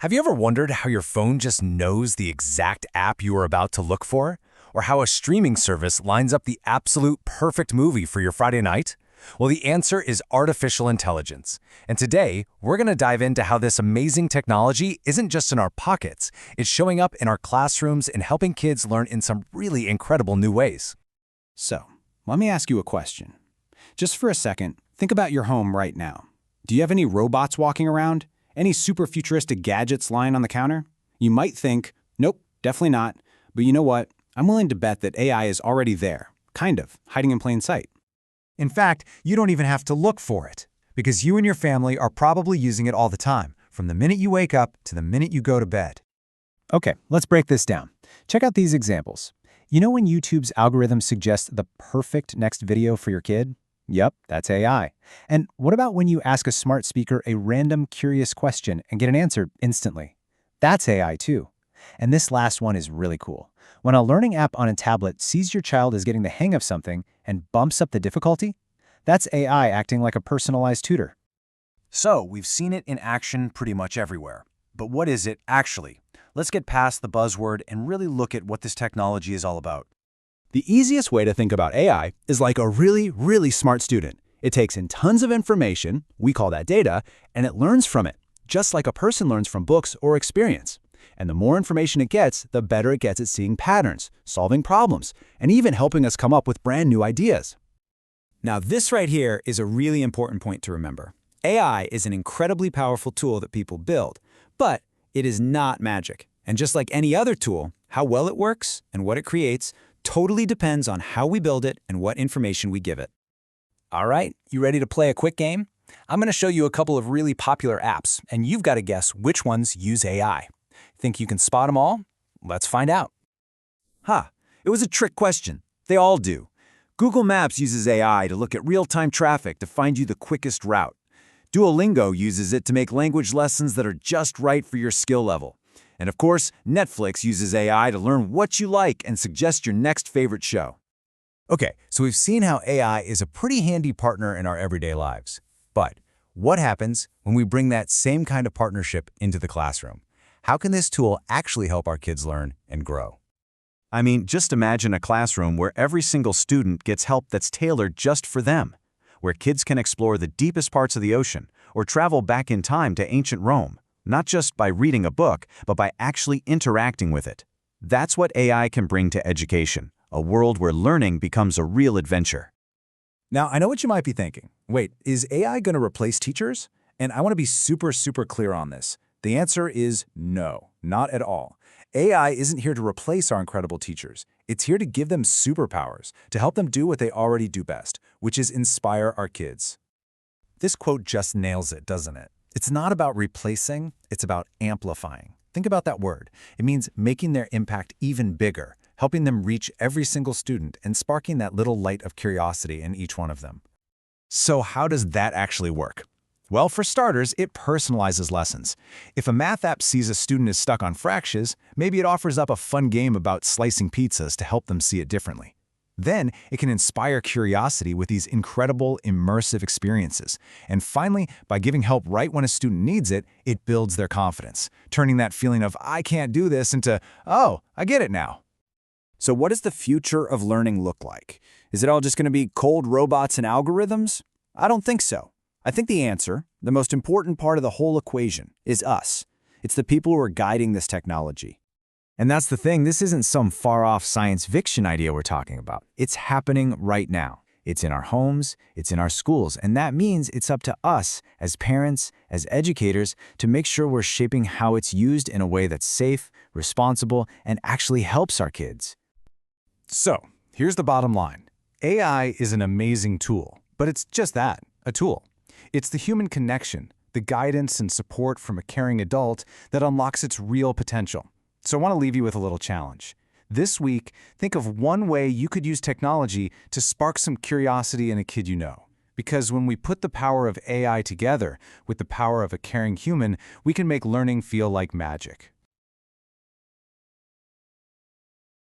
Have you ever wondered how your phone just knows the exact app you are about to look for? Or how a streaming service lines up the absolute perfect movie for your Friday night? Well, the answer is artificial intelligence. And today, we're going to dive into how this amazing technology isn't just in our pockets, it's showing up in our classrooms and helping kids learn in some really incredible new ways. So, let me ask you a question. Just for a second, think about your home right now. Do you have any robots walking around? Any super futuristic gadgets lying on the counter? You might think, nope, definitely not. But you know what? I'm willing to bet that AI is already there, kind of, hiding in plain sight. In fact, you don't even have to look for it, because you and your family are probably using it all the time, from the minute you wake up to the minute you go to bed. Okay, let's break this down. Check out these examples. You know when YouTube's algorithm suggests the perfect next video for your kid? Yep, that's AI. And what about when you ask a smart speaker a random curious question and get an answer instantly? That's AI too. And this last one is really cool. When a learning app on a tablet sees your child is getting the hang of something and bumps up the difficulty, that's AI acting like a personalized tutor. So, we've seen it in action pretty much everywhere. But what is it actually? Let's get past the buzzword and really look at what this technology is all about. The easiest way to think about AI is like a really, really smart student. It takes in tons of information, we call that data, and it learns from it, just like a person learns from books or experience. And the more information it gets, the better it gets at seeing patterns, solving problems, and even helping us come up with brand new ideas. Now, this right here is a really important point to remember. AI is an incredibly powerful tool that people build, but it is not magic. And just like any other tool, how well it works and what it creates totally depends on how we build it and what information we give it. All right, you ready to play a quick game? I'm going to show you a couple of really popular apps, and you've got to guess which ones use AI. Think you can spot them all? Let's find out. It was a trick question. They all do. Google Maps uses AI to look at real-time traffic to find you the quickest route. Duolingo uses it to make language lessons that are just right for your skill level. And of course, Netflix uses AI to learn what you like and suggest your next favorite show. Okay, so we've seen how AI is a pretty handy partner in our everyday lives. But what happens when we bring that same kind of partnership into the classroom? How can this tool actually help our kids learn and grow? I mean, just imagine a classroom where every single student gets help that's tailored just for them, where kids can explore the deepest parts of the ocean or travel back in time to ancient Rome, not just by reading a book, but by actually interacting with it. That's what AI can bring to education, a world where learning becomes a real adventure. Now, I know what you might be thinking. Wait, is AI going to replace teachers? And I want to be super clear on this. The answer is no, not at all. AI isn't here to replace our incredible teachers. It's here to give them superpowers, to help them do what they already do best, which is inspire our kids. This quote just nails it, doesn't it? It's not about replacing, it's about amplifying. Think about that word. It means making their impact even bigger, helping them reach every single student and sparking that little light of curiosity in each one of them. So how does that actually work? Well, for starters, it personalizes lessons. If a math app sees a student is stuck on fractions, maybe it offers up a fun game about slicing pizzas to help them see it differently. Then, it can inspire curiosity with these incredible, immersive experiences. And finally, by giving help right when a student needs it, it builds their confidence, turning that feeling of, I can't do this, into, oh, I get it now. So what does the future of learning look like? Is it all just going to be cold robots and algorithms? I don't think so. I think the answer, the most important part of the whole equation, is us. It's the people who are guiding this technology. And that's the thing, this isn't some far-off science fiction idea we're talking about. It's happening right now. It's in our homes, it's in our schools, and that means it's up to us, as parents, as educators, to make sure we're shaping how it's used in a way that's safe, responsible, and actually helps our kids. So, here's the bottom line. AI is an amazing tool, but it's just that, a tool. It's the human connection, the guidance and support from a caring adult that unlocks its real potential. So I want to leave you with a little challenge. This week, think of one way you could use technology to spark some curiosity in a kid you know. Because when we put the power of AI together with the power of a caring human, we can make learning feel like magic.